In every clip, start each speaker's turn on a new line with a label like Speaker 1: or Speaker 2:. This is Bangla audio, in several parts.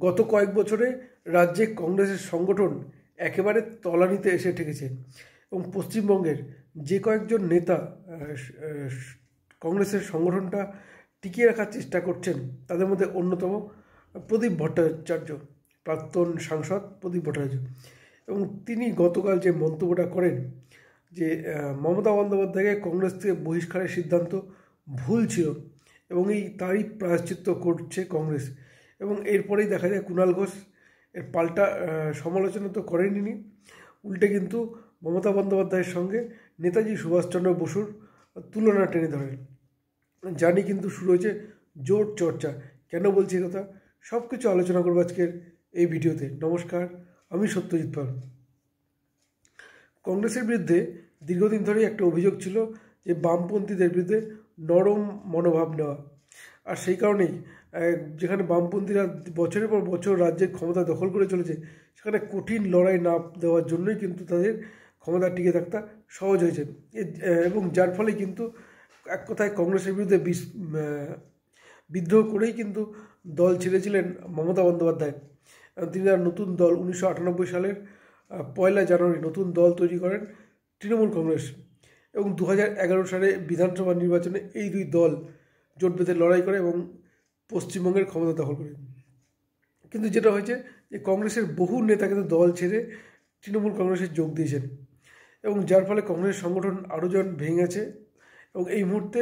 Speaker 1: গত কয়েক বছরে রাজ্যে কংগ্রেসের সংগঠন একেবারে তলানিতে এসে ঠেকেছে এবং পশ্চিমবঙ্গের যে কয়েকজন নেতা কংগ্রেসের সংগঠনটা টিকিয়ে রাখার চেষ্টা করছেন তাদের মধ্যে অন্যতম প্রদীপ ভট্টাচার্য, প্রাক্তন সাংসদ প্রদীপ ভট্টাচার্য। এবং তিনি গতকাল যে মন্তব্যটা করেন যে মমতা বন্দ্যোপাধ্যায়কে কংগ্রেস থেকে বহিষ্কারের সিদ্ধান্ত ভুল ছিল এবং তারই প্রায়শ্চিত্ত করছে কংগ্রেস। এবং এরপরেই দেখা যায় কুণাল ঘোষ এর পাল্টা সমালোচনা তো করেনি, উল্টে কিন্তু মমতা বন্দ্যোপাধ্যায়ের সঙ্গে নেতাজি সুভাষচন্দ্র বসুর তুলনা টেনে ধরেন। জানি কিন্তু শুরু হয়েছে জোর চর্চা। কেন বলছি কথা সব কিছু আলোচনা করবো আজকের এই ভিডিওতে। নমস্কার, আমি সত্যজিৎ পাল। কংগ্রেসের বিরুদ্ধে দীর্ঘদিন ধরেই একটা অভিযোগ ছিল যে বামপন্থীদের বিরুদ্ধে নরম মনোভাব নেওয়া, আর সেই কারণেই যেখানে বামপন্থীরা বছরের পর বছর রাজ্যের ক্ষমতা দখল করে চলেছে সেখানে কঠিন লড়াই না দেওয়ার জন্যই কিন্তু তাদের ক্ষমতা টিকে থাকতে সহজ হয়েছে। এবং যার ফলে কিন্তু এক কথায় কংগ্রেসের বিরুদ্ধে বিদ্রোহ করেই কিন্তু দল ছেড়েছিলেন মমতা বন্দ্যোপাধ্যায়। তিনি তার নতুন দল 1998 সালের 1 জানুয়ারি নতুন দল তৈরি করেন তৃণমূল কংগ্রেস, এবং 2011 সালে বিধানসভা নির্বাচনে এই দুই দল জোট বেঁধে লড়াই করে এবং পশ্চিমবঙ্গের ক্ষমতা দখল করে। কিন্তু যেটা হয়েছে যে কংগ্রেসের বহু নেতা কিন্তু দল ছেড়ে তৃণমূল কংগ্রেসে যোগ দিয়েছেন, এবং যার ফলে কংগ্রেস সংগঠন আরও জন ভেঙেছে এবং এই মুহূর্তে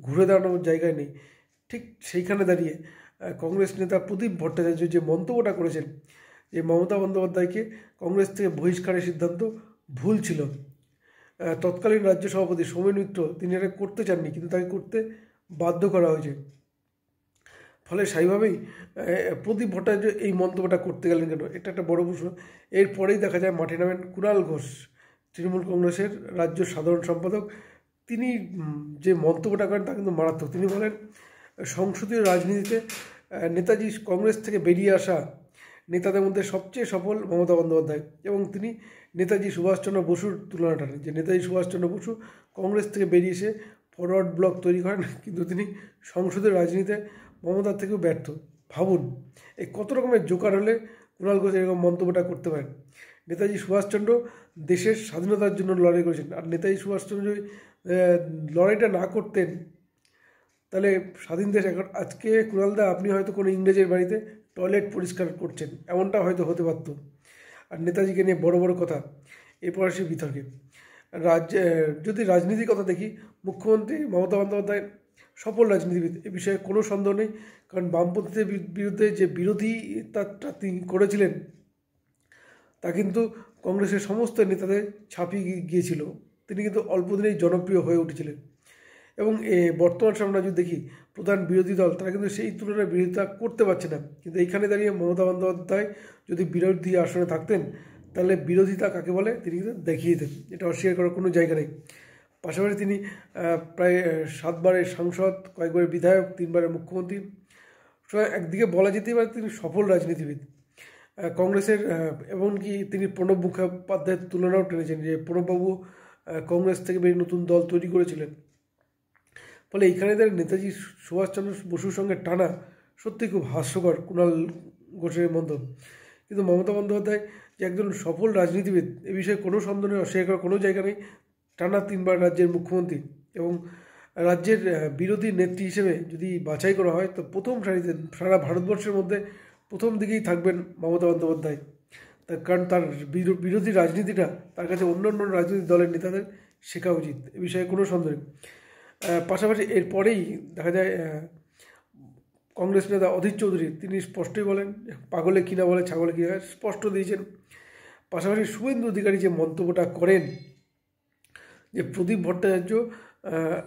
Speaker 1: ঘুরে দাঁড়ানোর জায়গায় নেই। ঠিক সেইখানে দাঁড়িয়ে কংগ্রেস নেতা প্রদীপ ভট্টাচার্য যে মন্তব্যটা করেছেন যে মমতা বন্দ্যোপাধ্যায়কে কংগ্রেস থেকে বহিষ্কারের সিদ্ধান্ত ভুল ছিল। তৎকালীন রাজ্য সভাপতি সৌমেন মিত্র তিনি এটা করতে চাননি, কিন্তু তাকে করতে বাধ্য করা হয়েছে। ফলে স্বাভাবিকভাবেই প্রদীপ ভট্টাচার্য এই মন্তব্যটা করতে গেলেন কেন, এটা একটা বড় প্রশ্ন। এরপরেই দেখা যায় মাঠে নামেন কুণাল ঘোষ, তৃণমূল কংগ্রেসের রাজ্য সাধারণ সম্পাদক। তিনি যে মন্তব্যটা করেন তা কিন্তু মারাত্মক। তিনি বলেন সংসদীয় রাজনীতিতে নেতাজি কংগ্রেস থেকে বেরিয়ে আসা নেতাদের মধ্যে সবচেয়ে সফল মমতা বন্দ্যোপাধ্যায়, এবং তিনি নেতাজি সুভাষচন্দ্র বসুর তুলনা টানেন যে নেতাজি সুভাষচন্দ্র বসু কংগ্রেস থেকে বেরিয়ে এসে ফরওয়ার্ড ব্লক তৈরি করেন, কিন্তু তিনি সংসদের রাজনীতিতে মমতার থেকেও ব্যর্থ। ভাবুন এই কত রকমের জোকার হলে কুণাল ঘোষ এরকম মন্তব্যটা করতে পারেন। নেতাজি সুভাষচন্দ্র দেশের স্বাধীনতার জন্য লড়াই করেছেন, আর নেতাজি সুভাষচন্দ্র যদি লড়াইটা না করতেন তাহলে স্বাধীন দেশ এখন আজকে কুণালদা আপনি হয়তো কোনো ইংরেজের বাড়িতে টয়লেট পরিষ্কার করছেন, এমনটা হয়তো হতে পারত। আর নেতাজিকে নিয়ে বড় বড় কথা। এরপর আসি বিতর্কে। যদি রাজনীতির কথা দেখি, মুখ্যমন্ত্রী মমতা বন্দ্যোপাধ্যায় সফল রাজনীতিবিদ, এ বিষয়ে কোনো সন্দেহ নেই। কারণ বামপন্থীদের বিরুদ্ধে যে বিরোধিতা তিনি করেছিলেন তা কিন্তু কংগ্রেসের সমস্ত নেতাদের ছাপিয়ে গিয়েছিল। তিনি কিন্তু অল্প দিনেই জনপ্রিয় হয়ে উঠেছিলেন। এবং বর্তমান সময় আমরা যদি দেখি প্রধান বিরোধী দল তারা কিন্তু সেই তুলনায় বিরোধিতা করতে পারছে না, কিন্তু এইখানে দাঁড়িয়ে মমতা বন্দ্যোপাধ্যায় যদি বিরোধী আসনে থাকতেন তাহলে বিরোধিতা কাকে বলে তিনি কিন্তু দেখিয়ে দেন, এটা অস্বীকার করার কোনো জায়গা নেই। পাশাপাশি তিনি প্রায় 7 বারের সাংসদ, কয়েকবারের বিধায়ক, 3 বারের মুখ্যমন্ত্রী। একদিকে বলা যেতেই পারে তিনি সফল রাজনীতিবিদ। কংগ্রেসের এমনকি তিনি প্রণব মুখোপাধ্যায়ের তুলনাও টেনেছেন যে প্রণববাবু কংগ্রেস থেকে বেরিয়ে নতুন দল তৈরি করেছিলেন। ফলে এইখানে তার নেতাজি সুভাষচন্দ্র বসুর সঙ্গে টানা সত্যি খুব হাস্যকর কুণাল ঘোষের মন্তব্য। কিন্তু মমতা বন্দ্যোপাধ্যায় যে একজন সফল রাজনীতিবিদ এ বিষয়ে কোনো সন্দেহ নেই, অস্বীকার করার কোনো জায়গা নেই। টানা 3 বার রাজ্যের মুখ্যমন্ত্রী এবং রাজ্যের বিরোধী নেত্রী হিসেবে যদি বাছাই করা হয় তো প্রথম সারিতে সারা ভারতবর্ষের মধ্যে প্রথম দিকেই থাকবেন মমতা বন্দ্যোপাধ্যায়। তার কারণ তার বিরোধী রাজনীতিটা তার কাছে অন্যান্য রাজনৈতিক দলের নেতাদের শেখা উচিত, এ বিষয়ে কোনো সন্দেহ নেই। পাশাপাশি এরপরেই দেখা যায় কংগ্রেস নেতা অধীর চৌধুরী তিনি স্পষ্টই বলেন পাগলে কিনা বলে ছাগলে কিনা, স্পষ্ট দিয়েছেন। পাশাপাশি শুভেন্দু অধিকারী যে মন্তব্যটা করেন যে প্রদীপ ভট্টাচার্য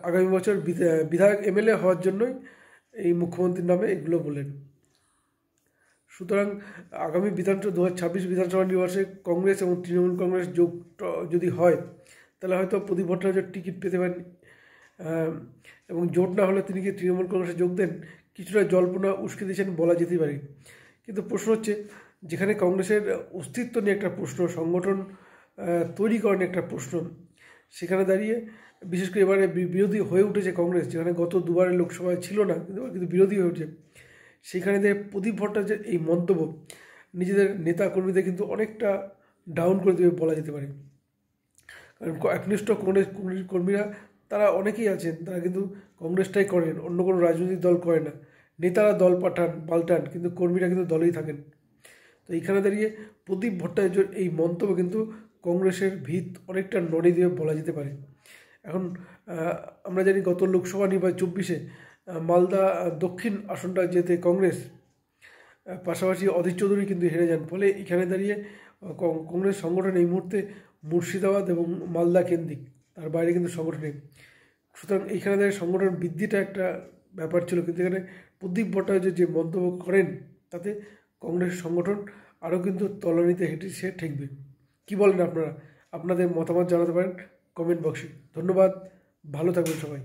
Speaker 1: আগামী বছর বিধায়ক MLA হওয়ার জন্যই এই মুখ্যমন্ত্রীর নামে এগুলো বলেন। সুতরাং আগামী 2026 বিধানসভা নির্বাচনে কংগ্রেস এবং তৃণমূল কংগ্রেস যোগ যদি হয় তাহলে হয়তো প্রদীপ ভট্টাচার্য টিকিট পেতে পারেন, এবং জোট না হলে তিনি কি তৃণমূল কংগ্রেসে যোগ দেন, কিছুটা জল্পনা উস্কে দিয়েছেন বলা যেতেই পারে। কিন্তু প্রশ্ন হচ্ছে যেখানে কংগ্রেসের অস্তিত্ব নিয়ে একটা প্রশ্ন, সংগঠন তৈরি করেন একটা প্রশ্ন, সেখানে দাঁড়িয়ে বিশেষ করে এবারে বিরোধী হয়ে উঠেছে কংগ্রেস, যেখানে গত 2বারের লোকসভায় ছিল না কিন্তু বিরোধী হয়ে উঠেছে। সেখানে যে প্রদীপ ভট্টাচার্যের এই মন্তব্য নিজেদের নেতা কর্মীদের কিন্তু অনেকটা ডাউন করে দেবে বলা যেতে পারে। কারণ একনিষ্ঠ কংগ্রেস কর্মীরা তারা অনেকেই আছেন, তারা কিন্তু কংগ্রেসটাই করেন, অন্য কোনো রাজনৈতিক দল করে না। নেতারা দল পাল্টান, কিন্তু কর্মীরা কিন্তু দলেই থাকেন। তো এইখানে দাঁড়িয়ে প্রদীপ ভট্টাচার্যের এই মন্তব্য কিন্তু কংগ্রেসের ভিত অনেকটা নড়ে দিয়ে বলা যেতে পারে। এখন আমরা জানি গত লোকসভা নির্বাচন 24-এ মালদা দক্ষিণ আসনটা যেতে কংগ্রেস, পাশাপাশি অধীর চৌধুরী কিন্তু হেরে যান। ফলে এখানে দাঁড়িয়ে কংগ্রেস সংগঠন এই মুহূর্তে মুর্শিদাবাদ এবং মালদা কেন্দ্রিক, তার বাইরে কিন্তু সংগঠন নেই। সুতরাং এইখানে দাঁড়িয়ে সংগঠন বৃদ্ধিটা একটা ব্যাপার ছিল, কিন্তু এখানে প্রদীপ ভট্টাচার্য যে মন্তব্য করেন তাতে কংগ্রেস সংগঠন আরও কিন্তু তলানিতে হেঁটে সে ঠেকবে। কী বলেন আপনারা? আপনাদের মতামত জানাতে পারেন কমেন্ট বক্সে। ধন্যবাদ, ভালো থাকবেন সবাই।